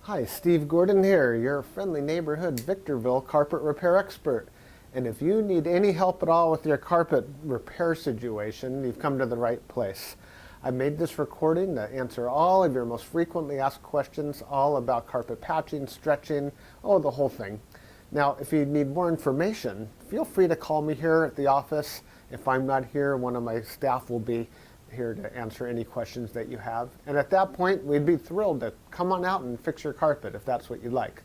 Hi, Steve Gordon here, your friendly neighborhood Victorville carpet repair expert. And if you need any help at all with your carpet repair situation, you've come to the right place. I made this recording to answer all of your most frequently asked questions, all about carpet patching, stretching, the whole thing. Now, if you need more information, feel free to call me here at the office. If I'm not here, one of my staff will be here to answer any questions that you have. And at that point, we'd be thrilled to come on out and fix your carpet if that's what you'd like.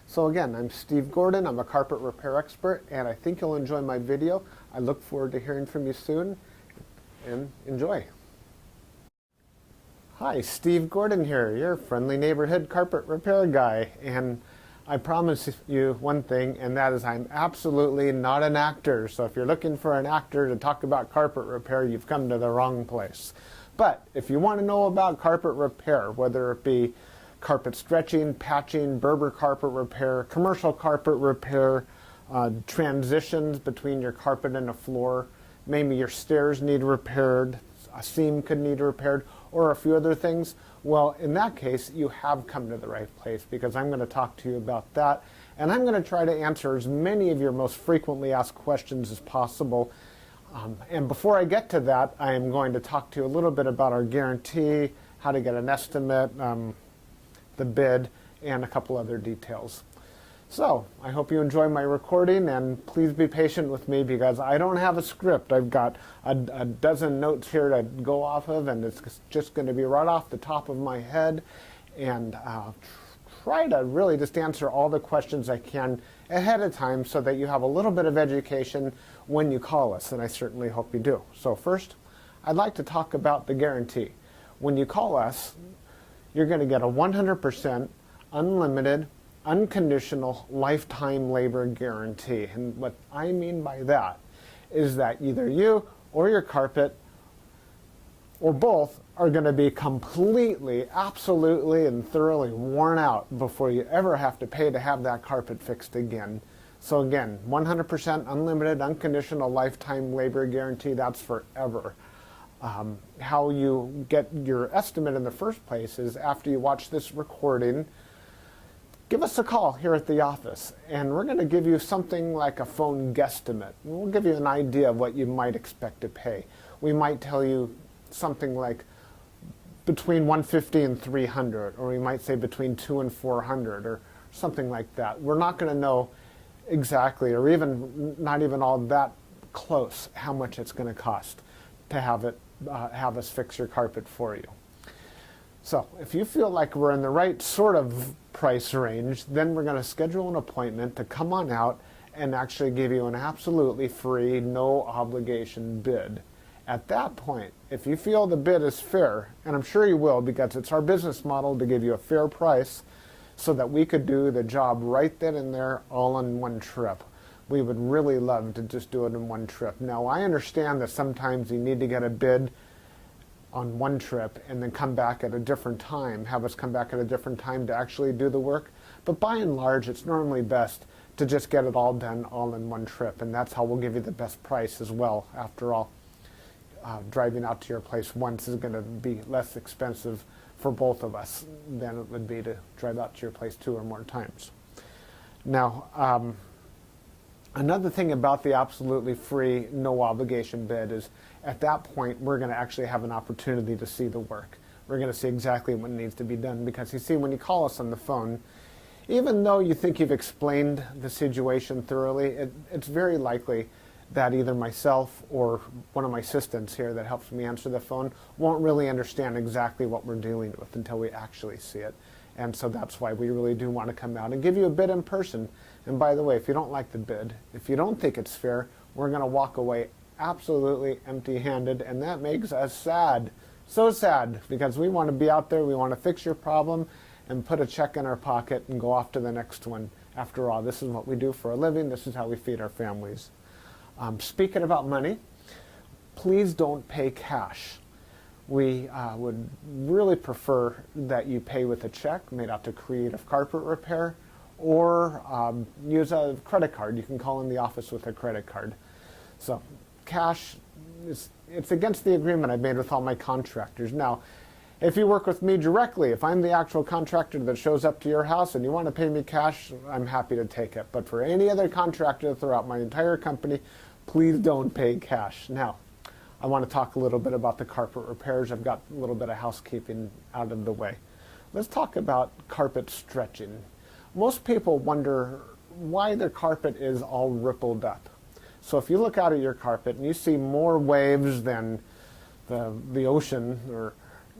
So again, I'm Steve Gordon. I'm a carpet repair expert, and I think you'll enjoy my video. I look forward to hearing from you soon, and enjoy. Hi, Steve Gordon here, your friendly neighborhood carpet repair guy. And I promise you one thing, and that is I'm absolutely not an actor. So if you're looking for an actor to talk about carpet repair, you've come to the wrong place. But if you want to know about carpet repair, whether it be carpet stretching, patching, Berber carpet repair, commercial carpet repair, transitions between your carpet and a floor, maybe your stairs need repaired, a seam could need repaired, or a few other things, well, in that case, you have come to the right place, because I'm going to talk to you about that, and I'm going to try to answer as many of your most frequently asked questions as possible. And before I get to that, I am going to talk to you a little bit about our guarantee, how to get an estimate, the bid, and a couple other details. So, I hope you enjoy my recording, and please be patient with me because I don't have a script. I've got a dozen notes here to go off of, and it's just going to be right off the top of my head, and try to really just answer all the questions I can ahead of time so that you have a little bit of education when you call us, and I certainly hope you do. So first, I'd like to talk about the guarantee. When you call us, you're going to get a 100% unlimited unconditional lifetime labor guarantee. And what I mean by that is that either you or your carpet or both are going to be completely, absolutely, and thoroughly worn out before you ever have to pay to have that carpet fixed again. So again, 100% unlimited unconditional lifetime labor guarantee, that's forever. How you get your estimate in the first place is after you watch this recording, give us a call here at the office, and we're going to give you something like a phone guesstimate. We'll give you an idea of what you might expect to pay. We might tell you something like between $150 and $300, or we might say between $200 and $400, or something like that. We're not going to know exactly, or even not even all that close, how much it's going to cost to have us fix your carpet for you. So if you feel like we're in the right sort of price range, then we're going to schedule an appointment to come on out and actually give you an absolutely free, no obligation bid. At that point, if you feel the bid is fair, and I'm sure you will because it's our business model to give you a fair price so that we could do the job right then and there all in one trip. We would really love to just do it in one trip. Now, I understand that sometimes you need to get a bid on one trip and then come back at a different time, have us come back at a different time to actually do the work. But by and large, it's normally best to just get it all done all in one trip, and that's how we'll give you the best price as well. After all, driving out to your place once is going to be less expensive for both of us than it would be to drive out to your place 2 or more times. Now, another thing about the absolutely free, no obligation bid is at that point, we're going to actually have an opportunity to see the work. We're going to see exactly what needs to be done because you see, when you call us on the phone, even though you think you've explained the situation thoroughly, it's very likely that either myself or one of my assistants here that helps me answer the phone won't really understand exactly what we're dealing with until we actually see it. And so that's why we really do want to come out and give you a bid in person. And by the way, if you don't like the bid, if you don't think it's fair, we're going to walk away absolutely empty-handed, and that makes us sad. So sad, because we want to be out there, we want to fix your problem and put a check in our pocket and go off to the next one. After all, this is what we do for a living. This is how we feed our families. Speaking about money, please don't pay cash. We would really prefer that you pay with a check made out to Creative Carpet Repair, or use a credit card. You can call in the office with a credit card. So cash, it's against the agreement I made with all my contractors. Now, If you work with me directly, if I'm the actual contractor that shows up to your house and you want to pay me cash, I'm happy to take it. But for any other contractor throughout my entire company, please don't pay cash. Now, I want to talk a little bit about the carpet repairs. I've got a little bit of housekeeping out of the way. Let's talk about carpet stretching. Most people wonder why their carpet is all rippled up. So if you look out at your carpet and you see more waves than the ocean, or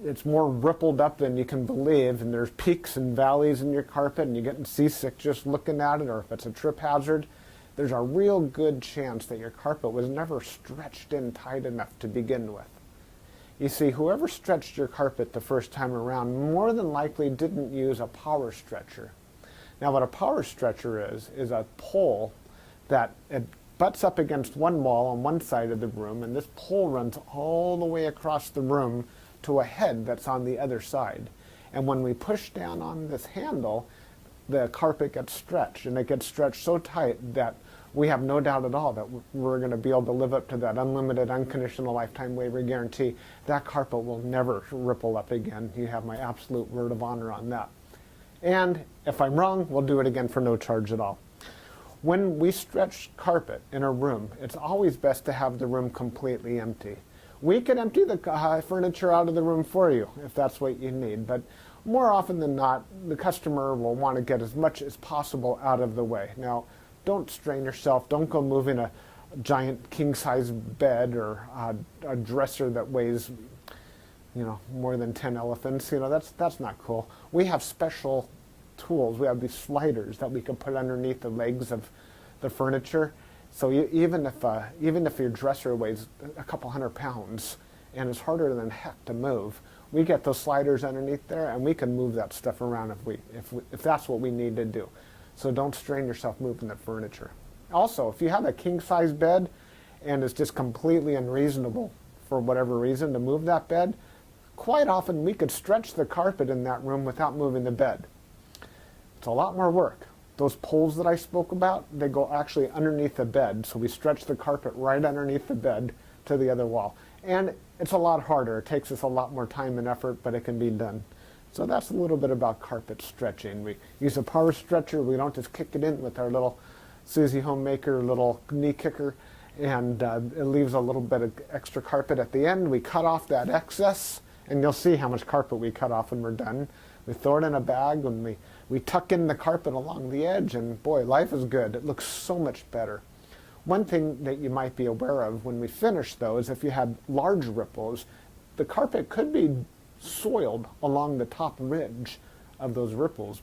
it's more rippled up than you can believe, and there's peaks and valleys in your carpet and you're getting seasick just looking at it, or if it's a trip hazard, there's a real good chance that your carpet was never stretched in tight enough to begin with. You see, whoever stretched your carpet the first time around more than likely didn't use a power stretcher. Now what a power stretcher is a pole that it butts up against one wall on one side of the room, and this pole runs all the way across the room to a head that's on the other side. And when we push down on this handle, the carpet gets stretched, and it gets stretched so tight that we have no doubt at all that we're going to be able to live up to that unlimited, unconditional lifetime waiver guarantee. That carpet will never ripple up again. You have my absolute word of honor on that. And if I'm wrong, we'll do it again for no charge at all. When we stretch carpet in a room, it's always best to have the room completely empty. We can empty the furniture out of the room for you if that's what you need, but more often than not, the customer will want to get as much as possible out of the way. Now, don't strain yourself. Don't go moving a giant king-size bed or a dresser that weighs, more than 10 elephants. That's not cool. We have special tools. We have these sliders that we can put underneath the legs of the furniture. So even if your dresser weighs a couple hundred pounds and it's harder than heck to move, we get those sliders underneath there and we can move that stuff around if that's what we need to do. So don't strain yourself moving the furniture. Also, if you have a king-size bed and it's just completely unreasonable for whatever reason to move that bed, quite often we could stretch the carpet in that room without moving the bed. It's a lot more work. Those poles that I spoke about, they go actually underneath the bed, so we stretch the carpet right underneath the bed to the other wall. And it's a lot harder. It takes us a lot more time and effort, but it can be done. So that's a little bit about carpet stretching. We use a power stretcher. We don't just kick it in with our little Susie Homemaker little knee kicker, and it leaves a little bit of extra carpet at the end. We cut off that excess, and you'll see how much carpet we cut off when we're done. We throw it in a bag, and we tuck in the carpet along the edge, and boy, life is good. It looks so much better. One thing that you might be aware of when we finish, though, is if you had large ripples, the carpet could be soiled along the top ridge of those ripples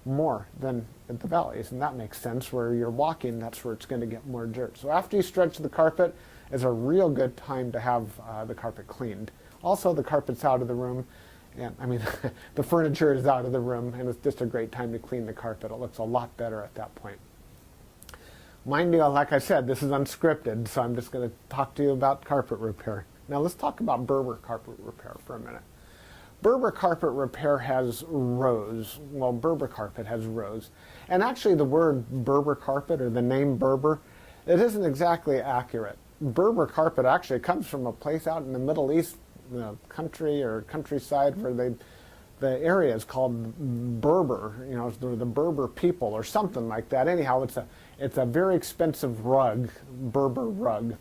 more than at the valleys, and that makes sense. Where you're walking, that's where it's going to get more dirt. So after you stretch the carpet is a real good time to have the carpet cleaned. Also, the carpet's out of the room, and the furniture is out of the room, and it's just a great time to clean the carpet. It looks a lot better at that point. Mind you, like I said, this is unscripted, so I'm just going to talk to you about carpet repair. Now let's talk about Berber carpet repair for a minute. Berber carpet repair has rows. Well, Berber carpet has rows. And actually the word Berber carpet, or the name Berber, it isn't exactly accurate. Berber carpet actually comes from a place out in the Middle East, country or countryside, where the area is called Berber, the Berber people or something like that. Anyhow, it's a very expensive rug, Berber rug.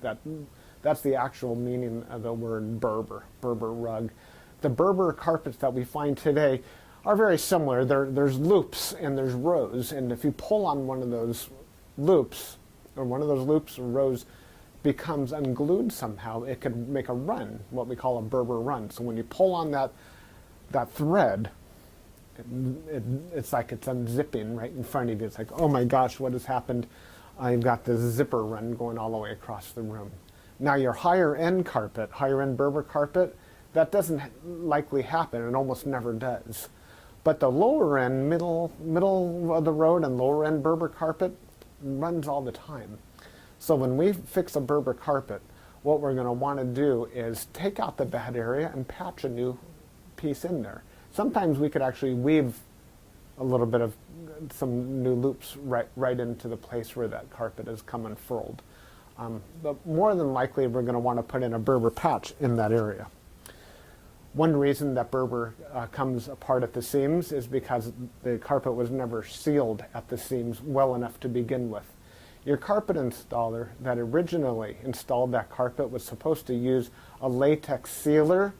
That's the actual meaning of the word Berber rug. The Berber carpets that we find today are very similar. There's loops and there's rows, and if you pull on one of those loops, or rows becomes unglued somehow, it could make a run, what we call a Berber run. So when you pull on that thread, it's like it's unzipping right in front of you. It's like, oh my gosh, what has happened? I've got this zipper run going all the way across the room. Now your higher end Berber carpet, that doesn't likely happen. It almost never does. But the lower end, middle of the road and lower end Berber carpet runs all the time. So when we fix a Berber carpet, what we're going to want to do is take out the bad area and patch a new piece in there. Sometimes we could actually weave a little bit of some new loops right into the place where that carpet has come unfurled. But more than likely, we're going to want to put in a Berber patch in that area. One reason that Berber comes apart at the seams is because the carpet was never sealed at the seams well enough to begin with. Your carpet installer that originally installed that carpet was supposed to use a latex sealer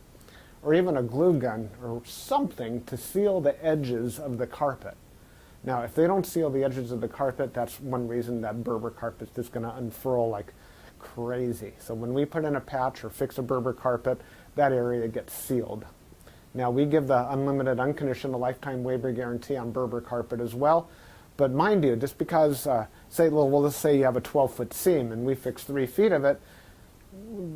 or even a glue gun or something to seal the edges of the carpet. Now, if they don't seal the edges of the carpet, that's one reason that Berber carpet is just going to unfurl like crazy. So when we put in a patch or fix a Berber carpet, that area gets sealed. Now, we give the unlimited, unconditional lifetime waiver guarantee on Berber carpet as well. But mind you, just because, let's say you have a 12-foot seam and we fix 3 feet of it,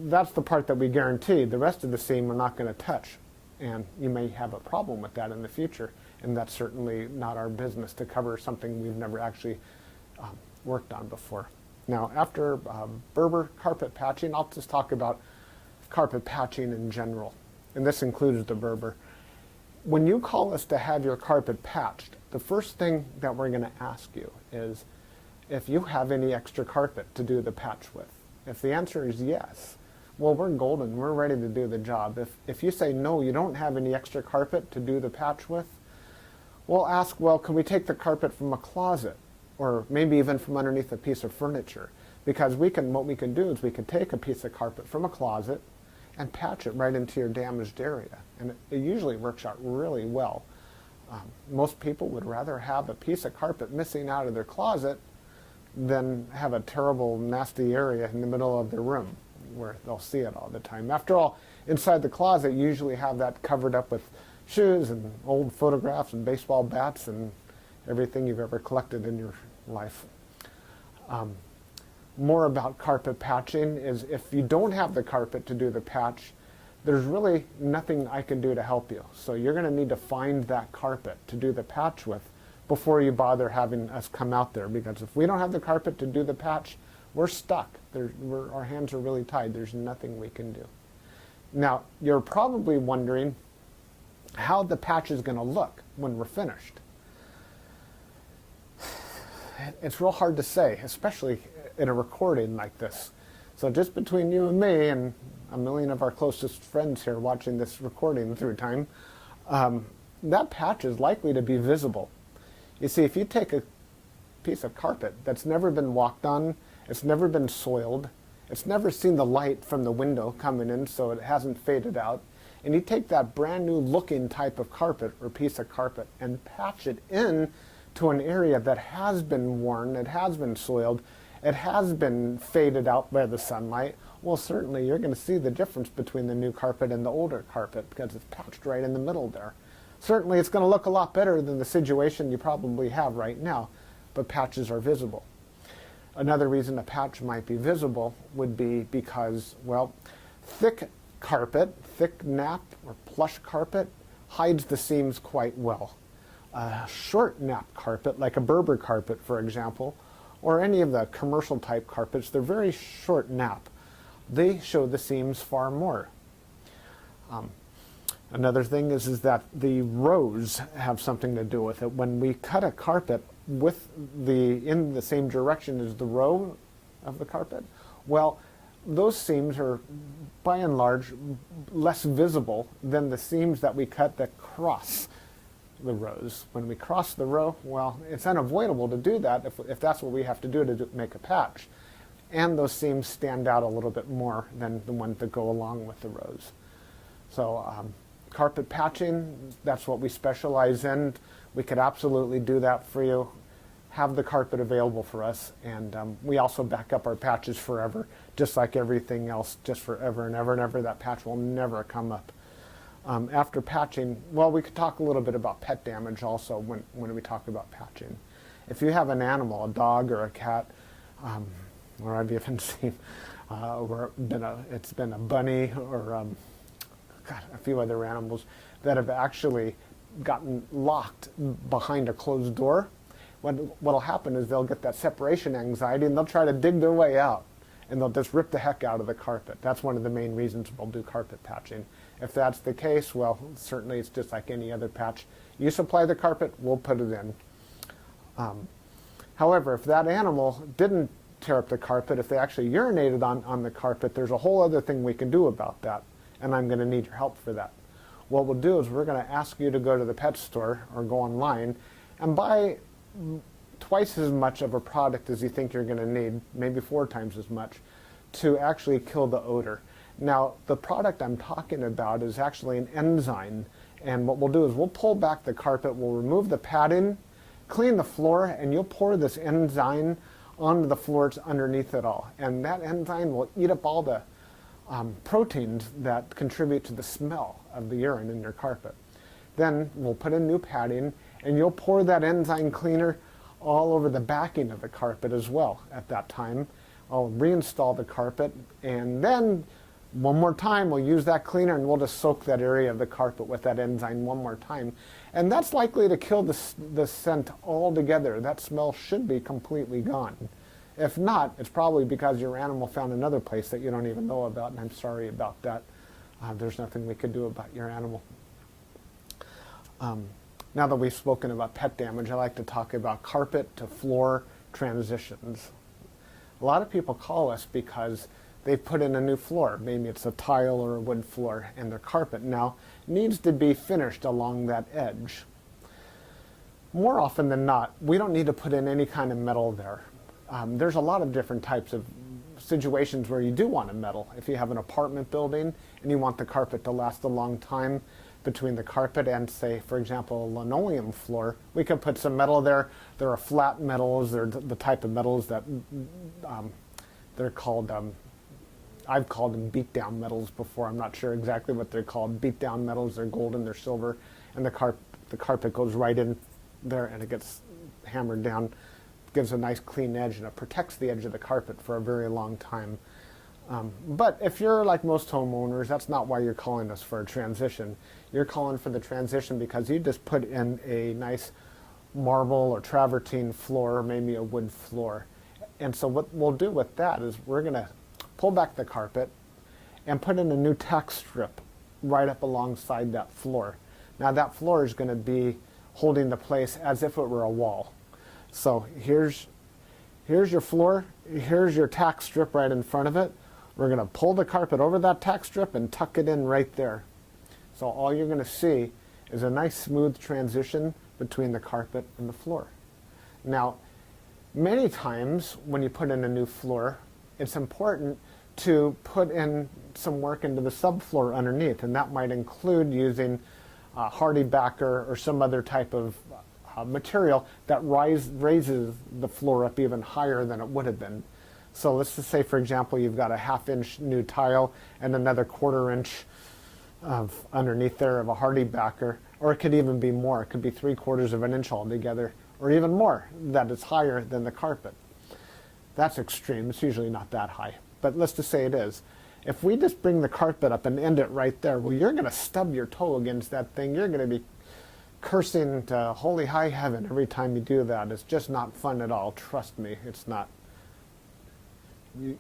that's the part that we guarantee. The rest of the seam we're not going to touch. And you may have a problem with that in the future. And that's certainly not our business to cover something we've never actually worked on before. Now, after Berber carpet patching, I'll just talk about carpet patching in general. And this includes the Berber. When you call us to have your carpet patched, the first thing that we're going to ask you is if you have any extra carpet to do the patch with. If the answer is yes, well, we're golden. We're ready to do the job. If you say no, you don't have any extra carpet to do the patch with, we'll ask, well, can we take the carpet from a closet or maybe even from underneath a piece of furniture? Because what we can do is we can take a piece of carpet from a closet and patch it right into your damaged area. And it usually works out really well. Most people would rather have a piece of carpet missing out of their closet than have a terrible, nasty area in the middle of their room where they'll see it all the time. After all, inside the closet, you usually have that covered up with shoes and old photographs and baseball bats and everything you've ever collected in your life. More about carpet patching is if you don't have the carpet to do the patch, there's really nothing I can do to help you. So you're going to need to find that carpet to do the patch with before you bother having us come out there, because if we don't have the carpet to do the patch, we're stuck. Our hands are really tied. There's nothing we can do. Now, you're probably wondering how the patch is going to look when we're finished. It's real hard to say, especially in a recording like this. So just between you and me and a million of our closest friends here watching this recording through time, that patch is likely to be visible. You see, if you take a piece of carpet that's never been walked on, it's never been soiled, it's never seen the light from the window coming in so it hasn't faded out, and you take that brand new looking type of carpet or piece of carpet and patch it in to an area that has been worn, it has been soiled, it has been faded out by the sunlight, well, certainly you're going to see the difference between the new carpet and the older carpet because it's patched right in the middle there. Certainly it's going to look a lot better than the situation you probably have right now, but patches are visible. Another reason a patch might be visible would be because, well, thick carpet, thick nap or plush carpet hides the seams quite well. A short nap carpet, like a Berber carpet, for example, or any of the commercial type carpets, they're very short nap. They show the seams far more. Another thing is that the rows have something to do with it. When we cut a carpet in the same direction as the row of the carpet, well, those seams are by and large less visible than the seams that we cut that cross the rows. When we cross the row, well, it's unavoidable to do that if that's what we have to do to make a patch. And those seams stand out a little bit more than the ones that go along with the rows. So carpet patching, that's what we specialize in. We could absolutely do that for you. Have the carpet available for us, and we also back up our patches forever, just like everything else, just forever and ever and ever. That patch will never come up. After patching, well, we could talk a little bit about pet damage also when we talk about patching. If you have an animal, a dog or a cat, or I've even seen it's been a bunny or a few other animals that have actually gotten locked behind a closed door. What'll happen is they'll get that separation anxiety and they'll try to dig their way out and they'll just rip the heck out of the carpet. That's one of the main reasons we'll do carpet patching. If that's the case, well, certainly it's just like any other patch. You supply the carpet, we'll put it in. However, if that animal didn't tear up the carpet, if they actually urinated on the carpet, there's a whole other thing we can do about that, and I'm going to need your help for that. what we'll do is we're going to ask you to go to the pet store or go online and buy twice as much of a product as you think you're going to need, maybe 4 times as much, to actually kill the odor. Now, the product I'm talking about is actually an enzyme, and what we'll do is we'll pull back the carpet, we'll remove the padding, clean the floor, and you'll pour this enzyme onto the floors underneath it all. And that enzyme will eat up all the proteins that contribute to the smell of the urine in your carpet. Then we'll put in new padding, and you'll pour that enzyme cleaner all over the backing of the carpet as well at that time. I'll reinstall the carpet, and then one more time we'll use that cleaner and we'll just soak that area of the carpet with that enzyme one more time. And that's likely to kill the scent altogether. That smell should be completely gone. If not, it's probably because your animal found another place that you don't even know about, and I'm sorry about that. There's nothing we could do about your animal. Now that we've spoken about pet damage, I like to talk about carpet to floor transitions. A lot of people call us because they've put in a new floor. Maybe it's a tile or a wood floor, and their carpet now needs to be finished along that edge. More often than not, we don't need to put in any kind of metal there. There's a lot of different types of situations where you do want a metal. If you have an apartment building and you want the carpet to last a long time between the carpet and, say, for example, a linoleum floor, we could put some metal there. There are flat metals. They're the type of metals that they're called, I've called them beat-down metals before. I'm not sure exactly what they're called. Beat-down metals, they're golden, they're silver, and the carpet goes right in there and it gets hammered down. Gives a nice clean edge, and it protects the edge of the carpet for a very long time. But if you're like most homeowners, that's not why you're calling us for a transition. You're calling for the transition because you just put in a nice marble or travertine floor, or maybe a wood floor. And so what we'll do with that is we're going to pull back the carpet and put in a new tack strip right up alongside that floor. Now that floor is going to be holding the place as if it were a wall. So here's your floor, here's your tack strip right in front of it. We're going to pull the carpet over that tack strip and tuck it in right there. So all you're going to see is a nice smooth transition between the carpet and the floor. Now, many times when you put in a new floor, it's important to put in some work into the subfloor underneath, and that might include using hardy backer or some other type of material that raises the floor up even higher than it would have been. So let's just say, for example, you've got a 1/2 inch new tile and another 1/4 inch of underneath there of a hardy backer, or it could even be more. It could be 3/4 of an inch altogether, or even more, that is higher than the carpet. That's extreme. It's usually not that high, but let's just say it is. If we just bring the carpet up and end it right there, well, you're going to stub your toe against that thing. You're going to be cursing to holy high heaven every time you do that. It's just not fun at all. Trust me, it's not.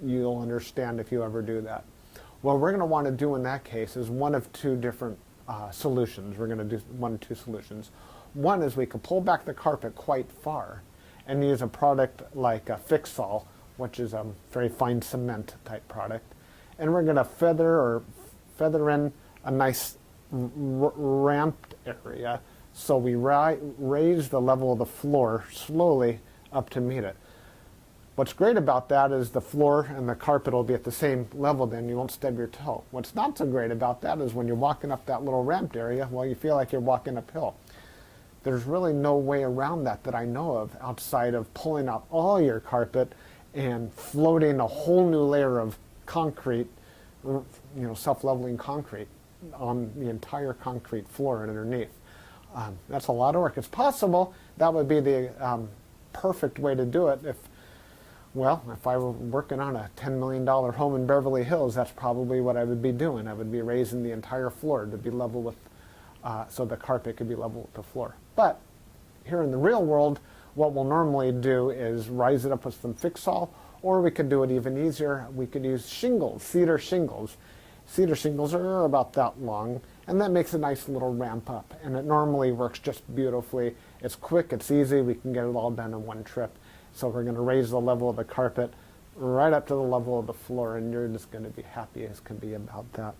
You'll understand if you ever do that. What we're going to want to do in that case is one of 2 different solutions. We're going to do 1 of 2 solutions. One is we could pull back the carpet quite far and use a product like a Fix-All, which is a very fine cement type product. And we're going to feather in a nice ramped area, so we raise the level of the floor slowly up to meet it. What's great about that is the floor and the carpet will be at the same level, then you won't stub your toe. What's not so great about that is when you're walking up that little ramped area, well, you feel like you're walking uphill. There's really no way around that I know of outside of pulling out all your carpet and floating a whole new layer of concrete, self-leveling concrete on the entire concrete floor and underneath. That's a lot of work. It's possible that would be the perfect way to do it if I were working on a $10 million home in Beverly Hills, that's probably what I would be doing. I would be raising the entire floor to be level with, so the carpet could be level with the floor. But here in the real world, what we'll normally do is rise it up with some Fix-All, or we could do it even easier. We could use shingles, cedar shingles. Cedar shingles are about that long, and that makes a nice little ramp up, and it normally works just beautifully. It's quick, it's easy, we can get it all done in one trip. So we're going to raise the level of the carpet right up to the level of the floor, and you're just going to be happy as can be about that.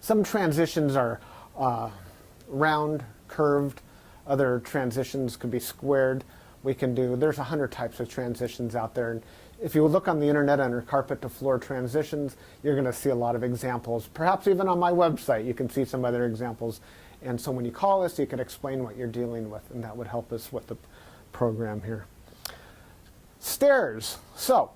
Some transitions are round, curved. Other transitions could be squared. There's 100 types of transitions out there. And if you look on the internet under carpet to floor transitions, you're going to see a lot of examples. Perhaps even on my website, you can see some other examples. And so when you call us, you can explain what you're dealing with, and that would help us with the program here. Stairs. So,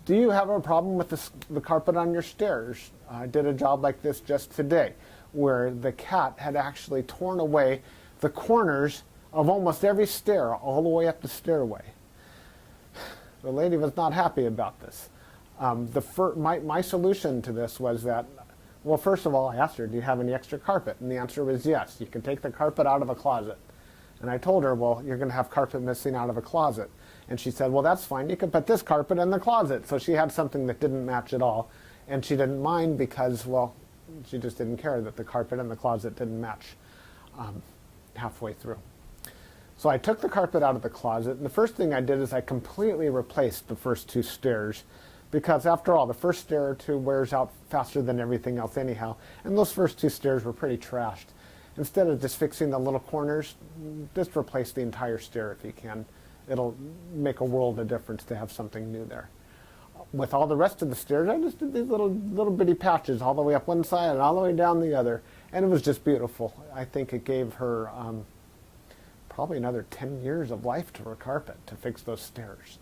do you have a problem with the carpet on your stairs? I did a job like this just today, where the cat had actually torn away the corners of almost every stair all the way up the stairway. The lady was not happy about this. My solution to this was that, well, first of all, I asked her, do you have any extra carpet? And the answer was yes. You can take the carpet out of a closet. And I told her, well, you're going to have carpet missing out of a closet. And she said, well, that's fine. You can put this carpet in the closet. So she had something that didn't match at all. And she didn't mind because, well, she just didn't care that the carpet in the closet didn't match halfway through. So I took the carpet out of the closet, and the first thing I did is I completely replaced the first two stairs, because after all, the first stair or two wears out faster than everything else anyhow, and those first two stairs were pretty trashed. Instead of just fixing the little corners, just replace the entire stair if you can. It'll make a world of difference to have something new there. With all the rest of the stairs, I just did these little bitty patches all the way up one side and all the way down the other, and it was just beautiful. I think it gave her probably another 10 years of life to her carpet to fix those stairs.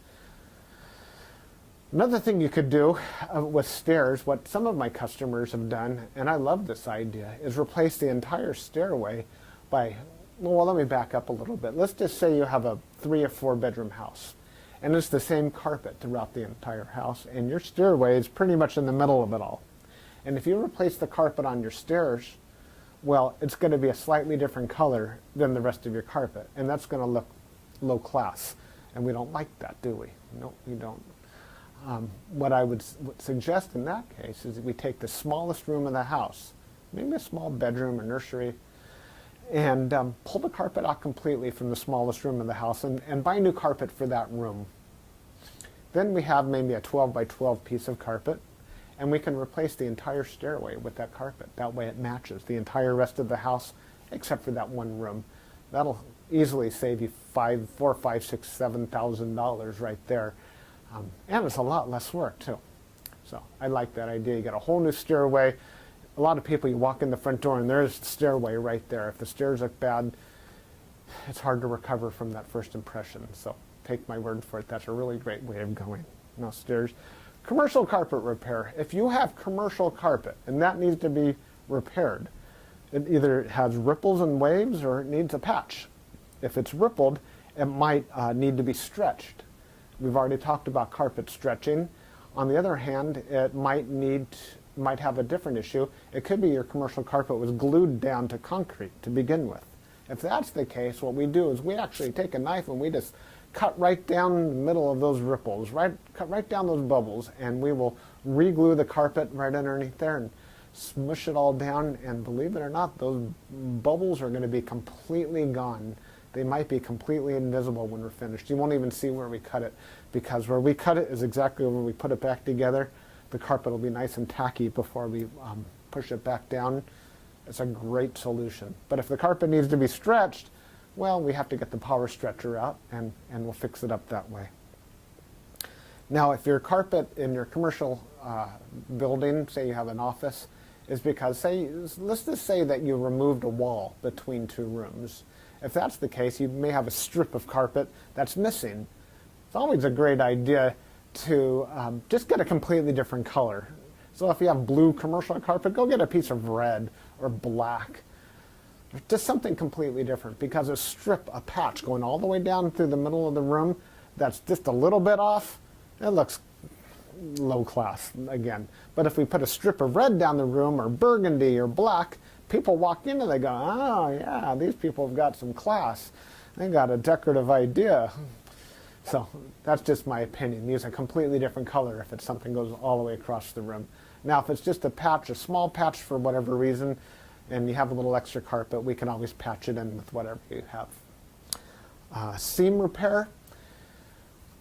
Another thing you could do with stairs, what some of my customers have done, and I love this idea, is replace the entire stairway by, well, let me back up a little bit. Let's just say you have a 3 or 4 bedroom house, and it's the same carpet throughout the entire house, and your stairway is pretty much in the middle of it all. And if you replace the carpet on your stairs, well, it's going to be a slightly different color than the rest of your carpet, and that's going to look low class, and we don't like that, do we? No, we don't. What I would suggest in that case is that we take the smallest room in the house, maybe a small bedroom or nursery, and pull the carpet out completely from the smallest room in the house and buy new carpet for that room. Then we have maybe a 12 by 12 piece of carpet, and we can replace the entire stairway with that carpet. That way it matches the entire rest of the house except for that one room. That'll easily save you $4,000, $5,000, $6,000, $7,000 right there. And it's a lot less work too. So I like that idea. You get a whole new stairway. A lot of people, you walk in the front door and there's the stairway right there. If the stairs look bad, it's hard to recover from that first impression. So take my word for it, that's a really great way of going. No stairs. Commercial carpet repair. If you have commercial carpet and that needs to be repaired, it either has ripples and waves or it needs a patch. If it's rippled, it might need to be stretched. We've already talked about carpet stretching. On the other hand, it might have a different issue. It could be your commercial carpet was glued down to concrete to begin with. If that's the case, what we do is we actually take a knife and we just cut right down the middle of those ripples, cut right down those bubbles, and we will re-glue the carpet right underneath there and smush it all down, and believe it or not, those bubbles are going to be completely gone. They might be completely invisible when we're finished. You won't even see where we cut it, because where we cut it is exactly where we put it back together. The carpet will be nice and tacky before we push it back down. It's a great solution. But if the carpet needs to be stretched, well, we have to get the power stretcher out, and we'll fix it up that way. Now, if your carpet in your commercial building, say you have an office, is because, let's just say that you removed a wall between two rooms. If that's the case, you may have a strip of carpet that's missing. It's always a great idea to just get a completely different color. So if you have blue commercial carpet, go get a piece of red or black. Just something completely different, because a patch going all the way down through the middle of the room that's just a little bit off, it looks low class again. But if we put a strip of red down the room, or burgundy or black, people walk in and they go, oh yeah, these people have got some class. They got a decorative idea. So that's just my opinion. Use a completely different color if it's something goes all the way across the room. Now if it's just a patch, a small patch for whatever reason, and you have a little extra carpet, we can always patch it in with whatever you have. Seam repair.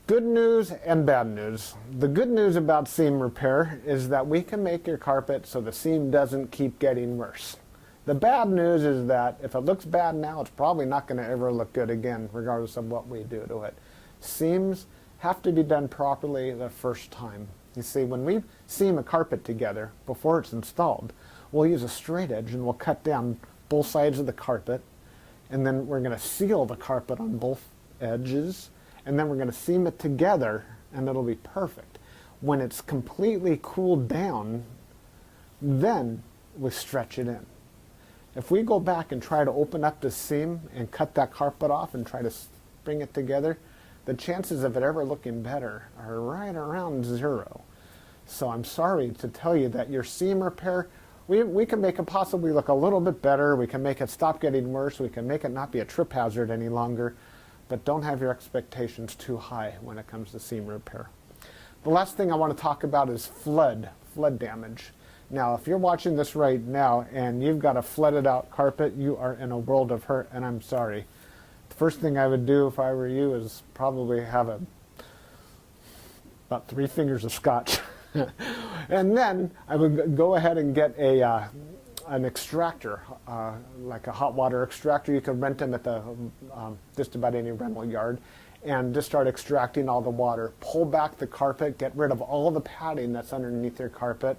Good news and bad news. The good news about seam repair is that we can make your carpet so the seam doesn't keep getting worse. The bad news is that if it looks bad now, it's probably not going to ever look good again, regardless of what we do to it. Seams have to be done properly the first time. You see, when we seam a carpet together before it's installed, we'll use a straight edge and we'll cut down both sides of the carpet, and then we're going to seal the carpet on both edges, and then we're going to seam it together, and it'll be perfect. When it's completely cooled down, then we stretch it in. If we go back and try to open up the seam and cut that carpet off and try to bring it together, the chances of it ever looking better are right around 0. So I'm sorry to tell you that your seam repair, we can make it possibly look a little bit better. We can make it stop getting worse. We can make it not be a trip hazard any longer. But don't have your expectations too high when it comes to seam repair. The last thing I want to talk about is flood damage. Now, if you're watching this right now and you've got a flooded out carpet, you are in a world of hurt, and I'm sorry. The first thing I would do if I were you is probably have about 3 fingers of scotch. And then I would go ahead and get an extractor, like a hot water extractor. You can rent them at the just about any rental yard, and just start extracting all the water. Pull back the carpet, get rid of all the padding that's underneath your carpet.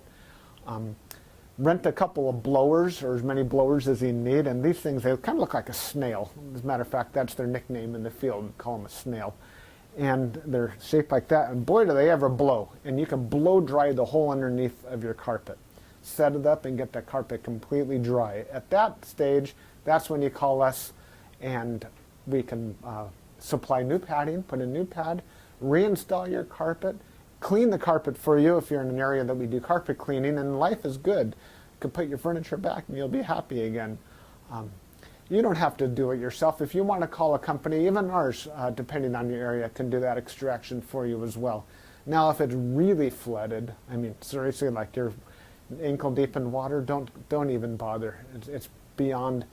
Rent a couple of blowers, or as many blowers as you need, and these things, they kind of look like a snail. As a matter of fact, that's their nickname in the field. We call them a snail. And they're shaped like that, and boy do they ever blow. And you can blow dry the whole underneath of your carpet. Set it up and get the carpet completely dry. At that stage, that's when you call us, and we can supply new padding, put a new pad, reinstall your carpet, clean the carpet for you if you're in an area that we do carpet cleaning, and life is good. You can put your furniture back and you'll be happy again. You don't have to do it yourself. If you want to call a company, even ours, depending on your area, can do that extraction for you as well. Now, if it's really flooded, I mean, seriously, like you're ankle deep in water, don't even bother. It's beyond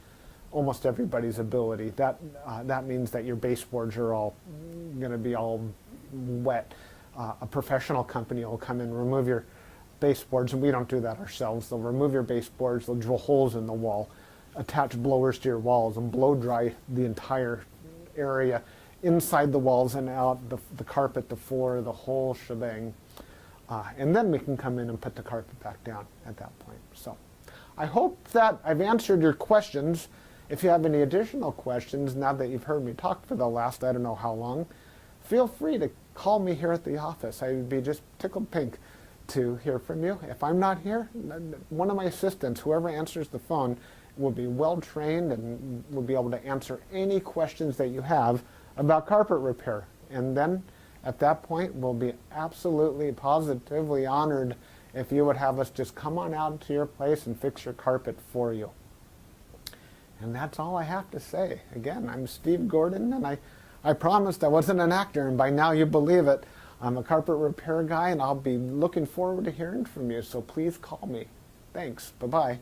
almost everybody's ability. That means that your baseboards are all going to be all wet. A professional company will come in, remove your baseboards, and we don't do that ourselves. They'll remove your baseboards, they'll drill holes in the wall, attach blowers to your walls, and blow dry the entire area, inside the walls and out, the carpet, the floor, the whole shebang. And then we can come in and put the carpet back down at that point. So I hope that I've answered your questions. If you have any additional questions, now that you've heard me talk for the last I don't know how long, feel free to call me here at the office. I would be just tickled pink to hear from you. If I'm not here, one of my assistants, whoever answers the phone, will be well trained and will be able to answer any questions that you have about carpet repair. And then at that point, we'll be absolutely positively honored if you would have us just come on out to your place and fix your carpet for you. And that's all I have to say. Again, I'm Steve Gordon, and I promised I wasn't an actor, and by now you believe it. I'm a carpet repair guy, and I'll be looking forward to hearing from you, so please call me. Thanks. Bye-bye.